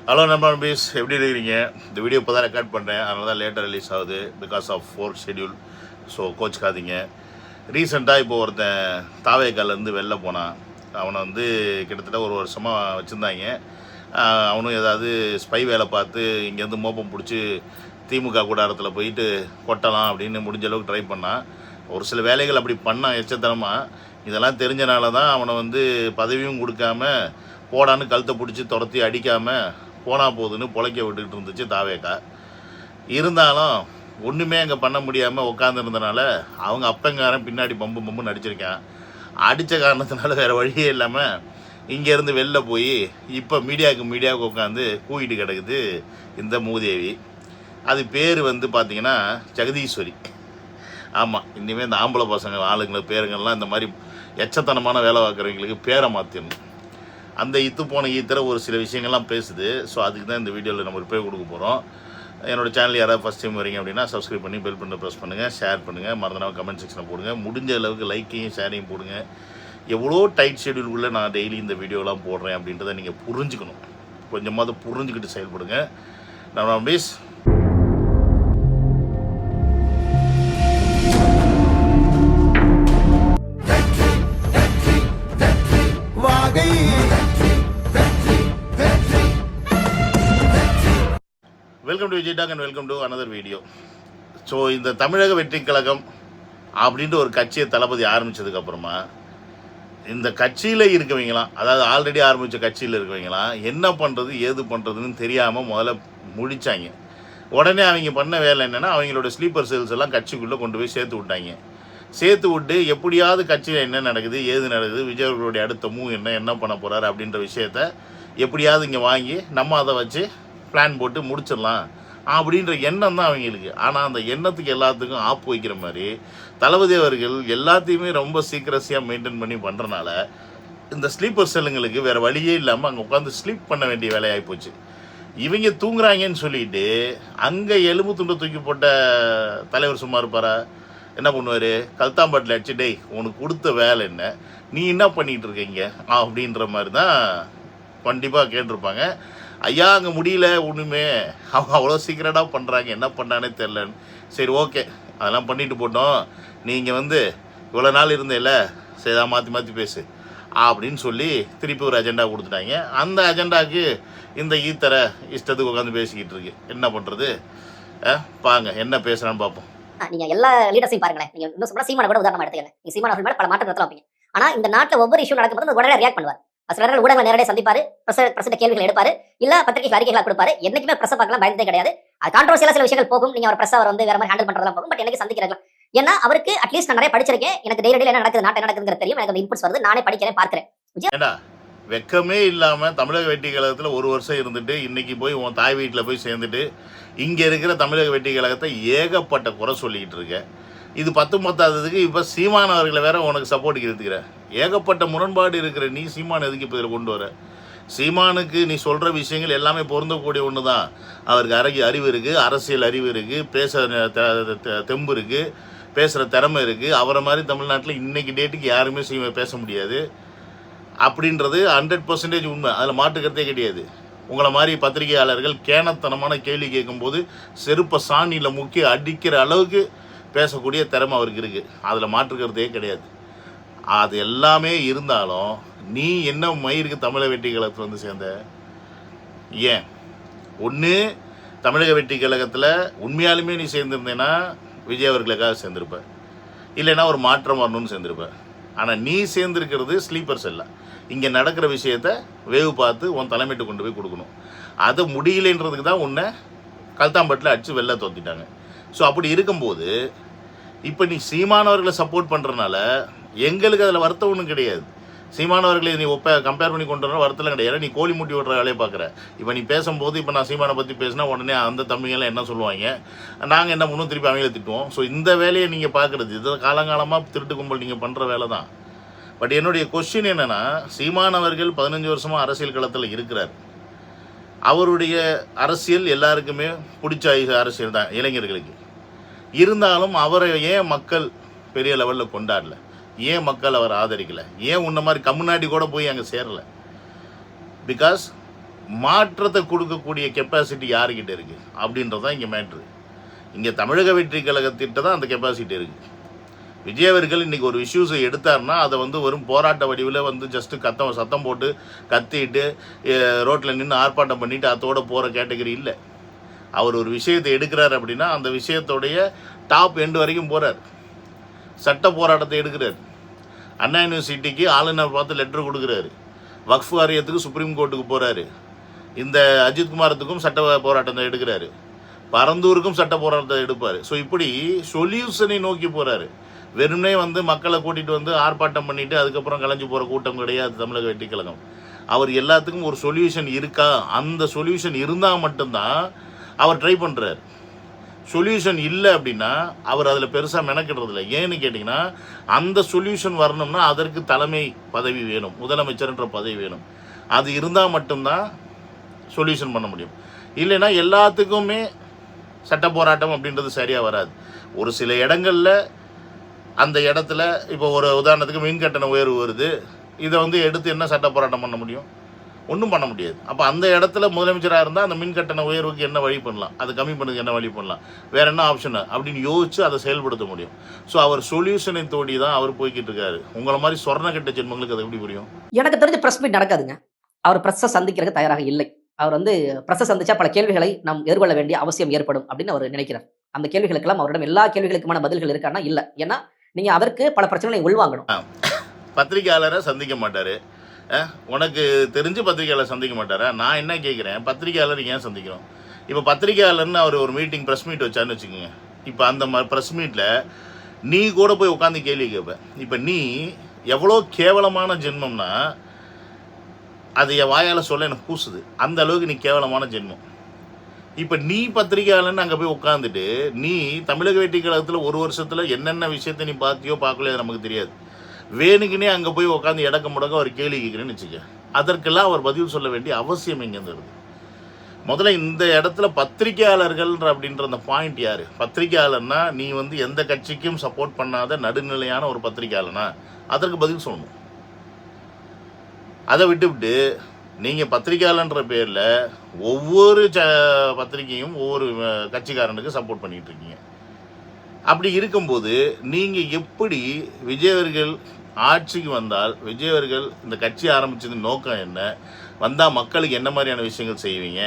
Hello நண்பீஸ், எப்படி இருக்கிறீங்க? இந்த வீடியோ இப்போ தான் ரெக்கார்ட் பண்ணுறேன், அதனால தான் லேட்டாக ரிலீஸ் ஆகுது because of work schedule. So கோச்சுக்காதீங்க. ரீசெண்டாக இப்போ ஒருத்தன் தாவேக்காலேருந்து வெளில போனான். அவனை கிட்டத்தட்ட ஒரு வருஷமாக வச்சுருந்தாங்க. அவனும் ஏதாவது ஸ்பை வேலை பார்த்து இங்கேருந்து மோப்பம் பிடிச்சி திமுக கூடாரத்தில் போயிட்டு கொட்டலாம் அப்படின்னு முடிஞ்ச அளவுக்கு ட்ரை பண்ணான். ஒரு சில வேலைகள் அப்படி பண்ணான் எச்சத்தனமாக. இதெல்லாம் தெரிஞ்சனால தான் அவனை பதவியும் கொடுக்காம போடான்னு கழுத்தை பிடிச்சி துரத்தி அடிக்காமல் போனால் போதுன்னு பொழைக்க விட்டுக்கிட்டு இருந்துச்சு தாவேக்கா. இருந்தாலும் ஒன்றுமே அங்கே பண்ண முடியாமல் உட்காந்துருந்தனால அவங்க அப்பங்காரன் பின்னாடி பம்பு நடிச்சிருக்கான். அடித்த காரணத்தினால வேறு வழியே இல்லாமல் இங்கேருந்து வெளில போய் இப்போ மீடியாவுக்கு உட்காந்து கூவிட்டு கிடக்குது இந்த மூதேவி. அது பேர் பார்த்திங்கன்னா ஜெகதீஸ்வரி. ஆமாம், இனிமேல் இந்த ஆம்பளை பசங்க ஆளுங்களுக்கு பேருங்கள்லாம் இந்த மாதிரி எச்சத்தனமான வேலை பார்க்குறவங்களுக்கு பேரை மாற்றிடணும். அந்த போன ஈத்தர ஒரு சில விஷயங்கள்லாம் பேசுது. ஸோ அதுக்கு தான் இந்த வீடியோவில் நம்ம ரிப்ளை கொடுக்க போகிறோம். என்னோடய சேனல் யாராவது ஃபஸ்ட் டைம் வரீங்க அப்படின்னா சப்ஸ்கிரைப் பண்ணி பெல் பண்ணி ப்ரெஸ் பண்ணுங்கள், ஷேர் பண்ணுங்கள், மறந்துடாமல் கமெண்ட் செக்ஷனில் போடுங்க. முடிஞ்ச அளவுக்கு லைக்கையும் ஷேரையும் போடுங்க. எவ்வளோ டைட் ஷெடியூலுக்குள்ளே நான் டெய்லி இந்த வீடியோலாம் போடுறேன் அப்படின்றத நீங்கள் புரிஞ்சுக்கணும். கொஞ்சமாவது புரிஞ்சுக்கிட்டு செயல்படுங்க. நம்ம please welcome to Vijay talk and welcome to another video. So இந்த தமிழக வெற்றி கழகம் அப்படின்ட்டு ஒரு கட்சியை தளபதி ஆரம்பித்ததுக்கப்புறமா இந்த கட்சியில் இருக்கவங்களாம், அதாவது ஆல்ரெடி ஆரம்பித்த கட்சியில் இருக்கவங்களாம் என்ன பண்ணுறது ஏது பண்ணுறதுன்னு தெரியாமல் முதல்ல முடித்தாங்க. உடனே அவங்க பண்ண வேலை என்னென்னா, அவங்களோட ஸ்லீப்பர் செல்ஸ் எல்லாம் கட்சிக்குள்ளே கொண்டு போய் சேர்த்து விட்டாங்க. சேர்த்து விட்டு எப்படியாவது கட்சியில் என்ன நடக்குது ஏது நடக்குது, விஜய் அவர்களுடைய அடுத்த மூவ் என்ன பண்ண போகிறாரு அப்படின்ற விஷயத்த எப்படியாவது இங்கே வாங்கி நம்ம அதை வச்சு பிளான் போட்டு முடிச்சிடலாம் அப்படின்ற எண்ணம் தான் அவங்களுக்கு. ஆனால் அந்த எண்ணத்துக்கு எல்லாத்துக்கும் ஆப்பு வைக்கிற மாதிரி தளபதி அவர்கள் எல்லாத்தையுமே ரொம்ப சீக்கிரஸியாக மெயின்டைன் பண்ணி பண்ணுறனால இந்த ஸ்லீப்பர் செல்லுங்களுக்கு வேறு வழியே இல்லாமல் அங்கே உட்காந்து ஸ்லீப் பண்ண வேண்டிய வேலையாகி போச்சு. இவங்க தூங்குறாங்கன்னு சொல்லிட்டு அங்கே எலும்பு துண்டு தூக்கி போட்ட தலைவர் சும்மா இருப்பாரா? என்ன பண்ணுவார்? கல்தாம்பாட்டில் அடிச்சு, டேய் உனக்கு கொடுத்த வேலை என்ன, நீ என்ன பண்ணிகிட்டு இருக்கீங்க அப்படின்ற மாதிரி தான் கண்டிப்பாக கேட்டிருப்பாங்க. ஐயா அங்கே முடியல ஒன்றுமே, அவங்க அவ்வளோ சீக்கிரட்டாக பண்ணுறாங்க, என்ன பண்ணானே தெரிலன்னு. சரி ஓகே, அதெல்லாம் பண்ணிட்டு போட்டோம், நீங்கள் இவ்வளோ நாள் இருந்தேல, சரி தான் மாற்றி பேசு அப்படின்னு சொல்லி திருப்பி ஒரு அஜெண்டா கொடுத்துட்டாங்க. அந்த அஜெண்டாவுக்கு இந்த ஈத்தரை இஷ்டத்துக்கு உட்காந்து பேசிக்கிட்டு இருக்கு. என்ன பண்ணுறது? பாங்க என்ன பேசுகிறான்னு பார்ப்போம். நீங்கள் எல்லா லீடர்ஸையும் பாருங்களேன். நீங்கள் இன்னும் சொல்ல சீமான கூட உதாரணமாக எடுத்துக்கங்க. நீங்கள் சீமான அவர்கள் மேலே பல மாற்றங்கள் வைப்பீங்க. ஆனால் இந்த நாட்டில் ஒவ்வொரு இஷ்யூ நடக்கும்போது உடனே ரியாக்ட் பண்ணுவார். சில நேரங்கள் ஊடகங்களை நேரடியாக சந்திப்பாரு, பிரஸ் கேள்விகள் எடுப்பாரு, இல்ல பத்திரிகை அறிக்கைகளை கொடுப்பாரு. என்னைக்குமே பிரஸ் பார்க்கலாம் பயந்தே கிடையாது. அது கான்ட்ரோவர்சியலா சில விஷயங்கள் போகும், நீங்க அவர் பிரஸ் அவர் வேற மாதிரி ஹேண்டில் பண்றதெல்லாம் போகும். பட் எனக்கு சந்திக்கிறேன். ஏன்னா அவருக்கு அட்லீஸ்ட் நான் நிறைய படிச்சிருக்கேன், எனக்கு டெய்லி என்ன நடக்குது, நாட்டு என்ன நடக்குதுங்கிறது தெரியும், எனக்கு அந்த இன்புட்ஸ் வருது, நானே படிக்கிறேன் பார்க்கிறேன். வெக்கமே இல்லாம தமிழக வெற்றி கழகத்துல ஒரு வருஷம் இருந்துட்டு இன்னைக்கு போய் உன் தாய் வீட்டில் போய் சேர்ந்துட்டு இங்க இருக்கிற தமிழக வெற்றி கழகத்தை ஏகப்பட்ட குறை சொல்லிக்கிட்டு இருக்க. இது 19க்கு இப்போ சீமான் அவர்களை வேற உனக்கு சப்போர்ட்டுக்கு எடுத்துக்கிற. ஏகப்பட்ட முரண்பாடு இருக்கிற நீ சீமான் எதுக்கு இப்போ இதில் கொண்டு வர? சீமானுக்கு நீ சொல்கிற விஷயங்கள் எல்லாமே பொருந்தக்கூடிய ஒன்று தான். அவருக்கு அறிவு இருக்குது, அரசியல் அறிவு இருக்குது, பேச தெம்பு இருக்குது, பேசுகிற திறமை இருக்குது. அவரை மாதிரி தமிழ்நாட்டில் இன்றைக்கி டேட்டுக்கு யாருமே பேச முடியாது அப்படின்றது 100% உண்மை. அதில் மாற்றுக்கிறதே கிடையாது. உங்களை மாதிரி பத்திரிகையாளர்கள் கேனத்தனமான கேள்வி கேட்கும்போது செருப்பை சாணியில் முக்கி அடிக்கிற அளவுக்கு பேசக்கூடிய திறமை அவருக்கு இருக்குது. அதில் மாற்றுக்கிறதே கிடையாது. அது எல்லாமே இருந்தாலும் நீ என்ன மயிருக்கு தமிழக வெற்றி கழகத்தில் சேர்ந்த? ஏன் ஒன்று தமிழக வெற்றி கழகத்தில் உண்மையாலுமே நீ சேர்ந்துருந்தேன்னா விஜய் அவர்களுக்காக சேர்ந்துருப்ப, இல்லைன்னா ஒரு மாற்றம் வரணும்னு சேர்ந்துருப்ப. ஆனால் நீ சேர்ந்துருக்கிறது ஸ்லீப்பர் செல்லாம். இங்கே நடக்கிற விஷயத்த வேவு பார்த்து உன் தலைமையிட்டு கொண்டு போய் கொடுக்கணும். அதை முடியலைன்றதுக்கு தான் உன்னை கல்தாம்பட்டில் அடித்து வெளில தோத்திட்டாங்க. ஸோ அப்படி இருக்கும்போது இப்போ நீ சீமானவர்களை சப்போர்ட் பண்ணுறதுனால எங்களுக்கு அதில் வருத்தம் ஒன்றும் கிடையாது. சீமானவர்களை நீ கம்பேர் பண்ணி கொண்டு வர வருத்தம் கிடையாது. நீ கோழி மூட்டி விடுற வேலையை பார்க்குற. இப்போ நீ பேசும்போது இப்போ நான் சீமானை பற்றி பேசினா உடனே அந்த தம்பிங்கெல்லாம் என்ன சொல்லுவாங்க, நாங்கள் என்ன பண்ணுவோம், திருப்பி அவங்கள திட்டுவோம். ஸோ இந்த வேலையை நீங்கள் பார்க்குறது இது காலங்காலமாக திருட்டு கும்பல் நீங்கள் பண்ணுற வேலை தான். பட் என்னுடைய கொஸ்டின் என்னென்னா, சீமானவர்கள் 15 வருஷமாக அரசியல் களத்தில் இருக்கிறார். அவருடைய அரசியல் எல்லாருக்குமே பிடிச்ச அரசியல் தான் இளைஞர்களுக்கு. இருந்தாலும் அவரை ஏன் மக்கள் பெரிய லெவலில் கொண்டாடல? ஏன் மக்கள் அவர் ஆதரிக்கலை? ஏன் உன்ன மாதிரி கம்முனாடி கூட போய் அங்கே சேரலை? பிகாஸ் மாற்றத்தை கொடுக்கக்கூடிய கெப்பாசிட்டி யாருக்கிட்ட இருக்குது அப்படின்றது தான் இங்கே மேட்ரு. இங்கே தமிழக வெற்றி கழகத்திட்ட தான் அந்த கெப்பாசிட்டி இருக்குது. விஜய் அவர்கள் இன்றைக்கி ஒரு இஷ்யூஸை எடுத்தார்னா அதை வந்து வெறும் போராட்ட வடிவில் வந்து ஜஸ்ட்டு சத்தம் போட்டு கத்திட்டு ரோட்டில் நின்று ஆர்ப்பாட்டம் பண்ணிவிட்டு அதோட போகிற கேட்டகரி இல்லை. அவர் ஒரு விஷயத்தை எடுக்கிறார் அப்படின்னா அந்த விஷயத்தோடைய டாப் எண்டு வரைக்கும் போகிறார். சட்ட போராட்டத்தை எடுக்கிறார். அண்ணா யூனிவர்சிட்டிக்கு ஆளுநர் பார்த்து லெட்டர் கொடுக்குறாரு. வக்ஃப் வாரியத்துக்கு சுப்ரீம் கோர்ட்டுக்கு போகிறாரு. இந்த அஜித்குமாரத்துக்கும் சட்ட போராட்டத்தை எடுக்கிறாரு. பரந்தூருக்கும் சட்ட போராட்டத்தை எடுப்பார். ஸோ இப்படி சொல்யூஷனை நோக்கி போகிறாரு. வெறுமனே வந்து மக்களை கூட்டிகிட்டு வந்து ஆர்ப்பாட்டம் பண்ணிவிட்டு அதுக்கப்புறம் கலைஞ்சு போகிற கூட்டம் கிடையாது தமிழக வெற்றி கழகம். அவர் எல்லாத்துக்கும் ஒரு சொல்யூஷன் இருக்கா, அந்த சொல்யூஷன் இருந்தால் மட்டும்தான் அவர் ட்ரை பண்ணுறார். சொல்யூஷன் இல்லை அப்படின்னா அவர் அதில் பெருசாக மெனக்கிடுறதில்ல. ஏன்னு கேட்டிங்கன்னா அந்த சொல்யூஷன் வரணும்னா அதற்கு தலைமை பதவி வேணும், முதலமைச்சர்ன்ற பதவி வேணும். அது இருந்தால் மட்டும்தான் சொல்யூஷன் பண்ண முடியும். இல்லைன்னா எல்லாத்துக்குமே சட்ட போராட்டம் அப்படின்றது சரியாக வராது. ஒரு சில இடங்களில் அந்த இடத்துல இப்போ ஒரு உதாரணத்துக்கு மின் கட்டண உயர்வு வருது. இதை வந்து எடுத்து என்ன சட்ட போராட்டம் பண்ண முடியும்? ஒன்றும் பண்ண முடியாது. அப்போ அந்த இடத்துல முதலமைச்சராக இருந்தால் அந்த மின் கட்டண உயர்வுக்கு என்ன வழி பண்ணலாம், அது கம்மி பண்ணதுக்கு என்ன வழி பண்ணலாம், வேறு என்ன ஆப்ஷன் அப்படின்னு யோசித்து அதை செயல்படுத்த முடியும். ஸோ அவர் சொல்யூஷனை தோடி தான் அவர் போய்கிட்டு இருக்காரு. உங்களை மாதிரி சொர்ண கட்ட ஜென்மங்களுக்கு அது எப்படி புரியும்? எனக்கு தெரிஞ்ச ப்ரெஸ் மீட் நடக்காதுங்க. அவர் ப்ரெஸ்ஸை சந்திக்கிறதுக்கு தயாராக இல்லை. அவர் வந்து ப்ரெஸ்ஸை சந்திச்சா பல கேள்விகளை நாம் எதிர்கொள்ள வேண்டிய அவசியம் ஏற்படும் அப்படின்னு அவர் நினைக்கிறார். அந்த கேள்விகளுக்கெல்லாம் அவரிடம் எல்லா கேள்விகளுக்குமான பதில்கள் இருக்கான்னா இல்லை. ஏன்னா நீங்க அதற்கு பல பிரச்சனைகளை உள்வாங்கணும். பத்திரிகையாளரை சந்திக்க மாட்டாரு. உனக்கு தெரிஞ்சு பத்திரிகையாளர் சந்திக்க மாட்டாரா? நான் என்ன கேட்குறேன், பத்திரிகையாளர் ஏன் சந்திக்கிறோம்? இப்போ பத்திரிகையாளர்னு அவர் ஒரு மீட்டிங் ப்ரெஸ் மீட் வச்சான்னு வச்சுக்கோங்க. இப்போ அந்த ப்ரெஸ் மீட்டில் நீ கூட போய் உட்காந்து கேள்வி கேட்ப. இப்போ நீ எவ்வளோ கேவலமான ஜென்மம்னா அது என் வாயால் சொல்ல எனக்கு கூசுது. அந்த அளவுக்கு நீ கேவலமான ஜென்மம். இப்போ நீ பத்திரிகையாளன்னு அங்கே போய் உட்காந்துட்டு நீ தமிழக வெற்றி கழகத்தில் ஒரு வருஷத்தில் என்னென்ன விஷயத்த நீ பார்த்தியோ பார்க்கலையோ நமக்கு தெரியாது. வேணுக்குன்னே அங்கே போய் உட்காந்து இடக்க முடக்க அவர் கேள்வி கேட்குறேன்னு வச்சுக்க. அதற்கெல்லாம் அவர் பதில் சொல்ல வேண்டிய அவசியம் எங்கேருந்து வருது? முதல்ல இந்த இடத்துல பத்திரிகையாளர்கள்ன்ற அப்படின்ற அந்த பாயிண்ட் யார்? பத்திரிகையாளர்னா நீ வந்து எந்த கட்சிக்கும் சப்போர்ட் பண்ணாத நடுநிலையான ஒரு பத்திரிகையாளனா? அதற்கு பதில் சொல்லணும். அதை விட்டுவிட்டு நீங்கள் பத்திரிகையாளன்ற பேரில் ஒவ்வொரு பத்திரிகையும் ஒவ்வொரு கட்சிக்காரனுக்கு சப்போர்ட் பண்ணிகிட்டு இருக்கீங்க. அப்படி இருக்கும்போது நீங்கள் எப்படி விஜய் அவர்கள் ஆட்சிக்கு வந்தால் விஜய் அவர்கள் இந்த கட்சி ஆரம்பித்தது நோக்கம் என்ன, வந்தால் மக்களுக்கு என்ன மாதிரியான விஷயங்கள் செய்வீங்க,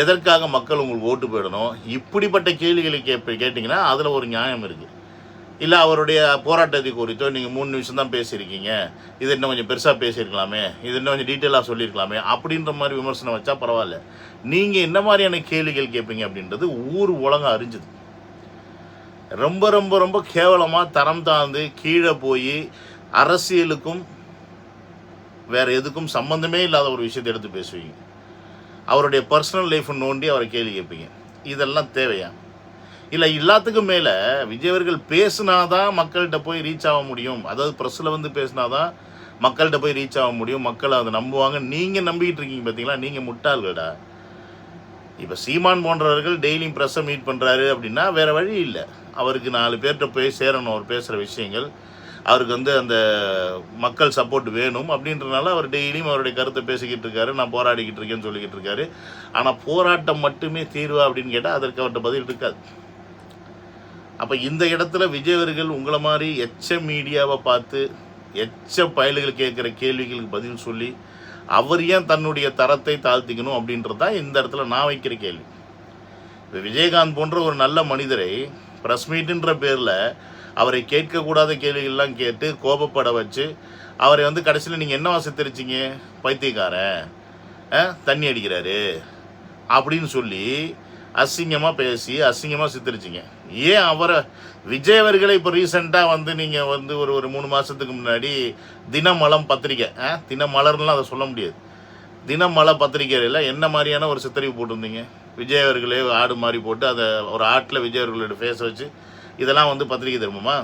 எதற்காக மக்கள் உங்களுக்கு ஓட்டு போயிடணும், இப்படிப்பட்ட கேள்விகளை கேட்டிங்கன்னா அதில் ஒரு நியாயம் இருக்குது. இல்லை அவருடைய போராட்டத்தை குறித்தோ நீங்கள் 3 நிமிஷம் தான் பேசியிருக்கீங்க, இது இன்னும் கொஞ்சம் பெருசாக பேசியிருக்கலாமே, இது இன்னும் கொஞ்சம் டீட்டெயிலாக சொல்லியிருக்கலாமே அப்படின்ற மாதிரி விமர்சனம் வச்சா பரவாயில்ல. நீங்கள் என்ன மாதிரியான கேள்விகள் கேட்பீங்க அப்படின்றது ஊர் உலகம் அறிஞ்சுது. ரொம்ப ரொம்ப ரொம்ப கேவலமாக தரம் தாழ்ந்து கீழே போய் அரசியலுக்கும் வேறு எதுக்கும் சம்மந்தமே இல்லாத ஒரு விஷயத்தை எடுத்து பேசுவீங்க. அவருடைய பர்சனல் லைஃப்பை நோண்டி அவரை கேள்வி கேட்பீங்க. இதெல்லாம் தேவையா? இல்லை எல்லாத்துக்கும் மேலே விஜய் அவர்கள் பேசுனாதான் மக்கள்கிட்ட போய் ரீச் ஆக முடியும், அதாவது ப்ரெஸ்ஸில் வந்து பேசுனாதான் மக்கள்கிட்ட போய் ரீச் ஆக முடியும், மக்கள் அதை நம்புவாங்க. நீங்கள் நம்பிக்கிட்டு இருக்கீங்க பார்த்தீங்களா? நீங்கள் முட்டாள்கடா. இப்போ சீமான் போன்றவர்கள் டெய்லியும் ப்ரெஸ்ஸை மீட் பண்ணுறாரு அப்படின்னா வேறு வழி இல்லை. அவருக்கு 4 பேர்கிட்ட போய் சேரணும். அவர் பேசுகிற விஷயங்கள் அவருக்கு வந்து அந்த மக்கள் சப்போர்ட் வேணும் அப்படின்றனால அவர் டெய்லியும் அவருடைய கருத்தை பேசிக்கிட்டு இருக்காரு. நான் போராடிக்கிட்டு இருக்கேன்னு சொல்லிக்கிட்டு இருக்காரு. ஆனால் போராட்டம் மட்டுமே தீர்வா அப்படின்னு கேட்டால் அதற்கு அவர்கிட்ட பதில் இருக்காது. அப்போ இந்த இடத்துல விஜய் அவர்கள் உங்களை மாதிரி மீடியாவை பார்த்து பயல்கள் கேட்குற கேள்விகளுக்கு பதில் சொல்லி அவர் ஏன் தன்னுடைய தரத்தை தாழ்த்திக்கணும் அப்படின்றது தான் இந்த இடத்துல நான் வைக்கிற கேள்வி. இப்போ விஜயகாந்த் போன்ற ஒரு நல்ல மனிதரை ப்ரெஸ் மீட்டுன்ற பேரில் அவரை கேட்கக்கூடாத கேள்விகள்லாம் கேட்டு கோபப்பட வச்சு அவரை வந்து கடைசியில் நீங்கள் என்ன சித்தரிச்சிங்க, பைத்தியக்காரன், தண்ணி அடிக்கிறாரு அப்படின்னு சொல்லி அசிங்கமாக பேசி அசிங்கமாக சித்தரிச்சிங்க. ஏன் அவரை விஜய் அவர்களை இப்போ ரீசெண்டாக வந்து நீங்கள் வந்து ஒரு 3 மாதத்துக்கு முன்னாடி தினமலம் பத்திரிக்கை, தினமலர்லாம் அதை சொல்ல முடியாது, தினமல பத்திரிக்கையில் என்ன மாதிரியான ஒரு சித்தரிவு போட்டிருந்தீங்க? விஜய் அவர்களே ஆடு மாதிரி போட்டு அதை ஒரு ஆட்டில் விஜய் அவர்களோட ஃபேஸை வச்சு இதெல்லாம் வந்து பத்திரிக்கை தருமமா?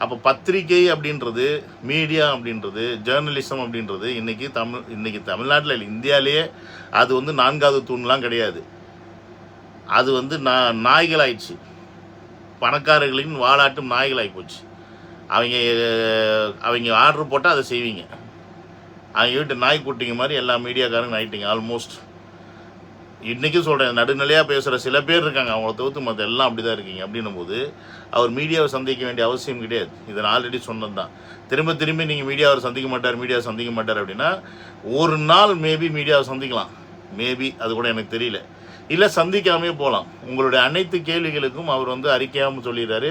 அப்போ பத்திரிக்கை அப்படின்றது, மீடியா அப்படின்றது, ஜேர்னலிசம் அப்படின்றது இன்னைக்கு தமிழ்நாட்டில் இல்லை, இந்தியாவிலேயே அது வந்து 4வது தூண்லாம் கிடையாது. அது வந்து நாய்கள் ஆயிடுச்சு. பணக்காரர்களின் வாலாட்டும் நாய்கள் ஆகி போச்சு. அவங்க ஆர்டர் போட்டால் அதை செய்வீங்க. அவங்க வீட்டு நாய்க்குட்டிங்க மாதிரி எல்லா மீடியாக்காரங்க ஆயிட்டீங்க ஆல்மோஸ்ட். இன்றைக்கும் சொல்கிறேன், நடுநிலையாக பேசுகிற சில பேர் இருக்காங்க, அவங்கள தவிர்த்து மற்ற எல்லாம் அப்படி தான் இருக்கீங்க. அப்படின்னும் போது அவர் மீடியாவை சந்திக்க வேண்டிய அவசியம் கிடையாது. இதை நான் ஆல்ரெடி சொன்னது தான். திரும்ப திரும்பி நீங்கள் மீடியாவை சந்திக்க மாட்டார் அப்படின்னா ஒரு நாள் மேபி மீடியாவை சந்திக்கலாம், மேபி அது கூட எனக்கு தெரியல, இல்லை சந்திக்காமே போகலாம். உங்களுடைய அனைத்து கேள்விகளுக்கும் அவர் வந்து அறிக்கையாமல் சொல்லிடுறாரு,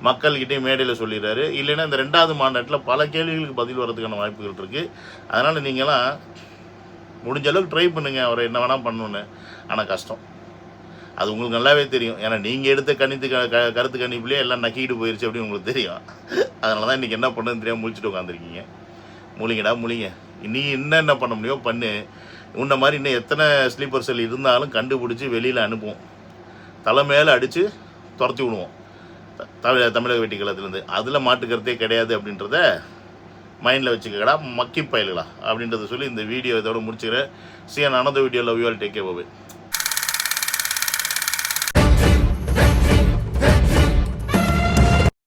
மக்கள்கிட்டே மேடையில் சொல்லிடுறாரு. இல்லைன்னா இந்த 2வது மாநாட்டில் பல கேள்விகளுக்கு பதில் வர்றதுக்கான வாய்ப்புகள் இருக்குது. அதனால் நீங்களாம் முடிஞ்ச அளவுக்கு ட்ரை பண்ணுங்கள் அவரை என்ன வேணால் பண்ணணுன்னு. ஆனால் கஷ்டம், அது உங்களுக்கு நல்லாவே தெரியும். ஏன்னா நீங்கள் எடுத்த கருத்து கணிப்புலேயே எல்லாம் நக்கிட்டு போயிடுச்சு அப்படின்னு உங்களுக்கு தெரியும். அதனால தான் இன்றைக்கி என்ன பண்ணுன்னு தெரியாமல் முழிச்சிட்டு உட்காந்துருக்கீங்க. முழிங்க. நீ என்ன பண்ண முடியும் பண்ணு. உன்ன மாதிரி இன்னும் எத்தனை ஸ்லீப்பர் செல் இருந்தாலும் கண்டுபிடிச்சி வெளியில் அனுப்புவோம், தலை மேலே அடித்து துரத்தி விடுவோம் தமிழக வெட்டிக்களத்துலேருந்து. அதில் மாட்டுக்கிறதே கிடையாது அப்படின்றத மைண்டில் வச்சுக்கடா மக்கி பயலுகளா அப்படின்றத சொல்லி இந்த வீடியோ இதோட முடிச்சுக்கிறேன். See you in another video. Love you all. Take care. Bye.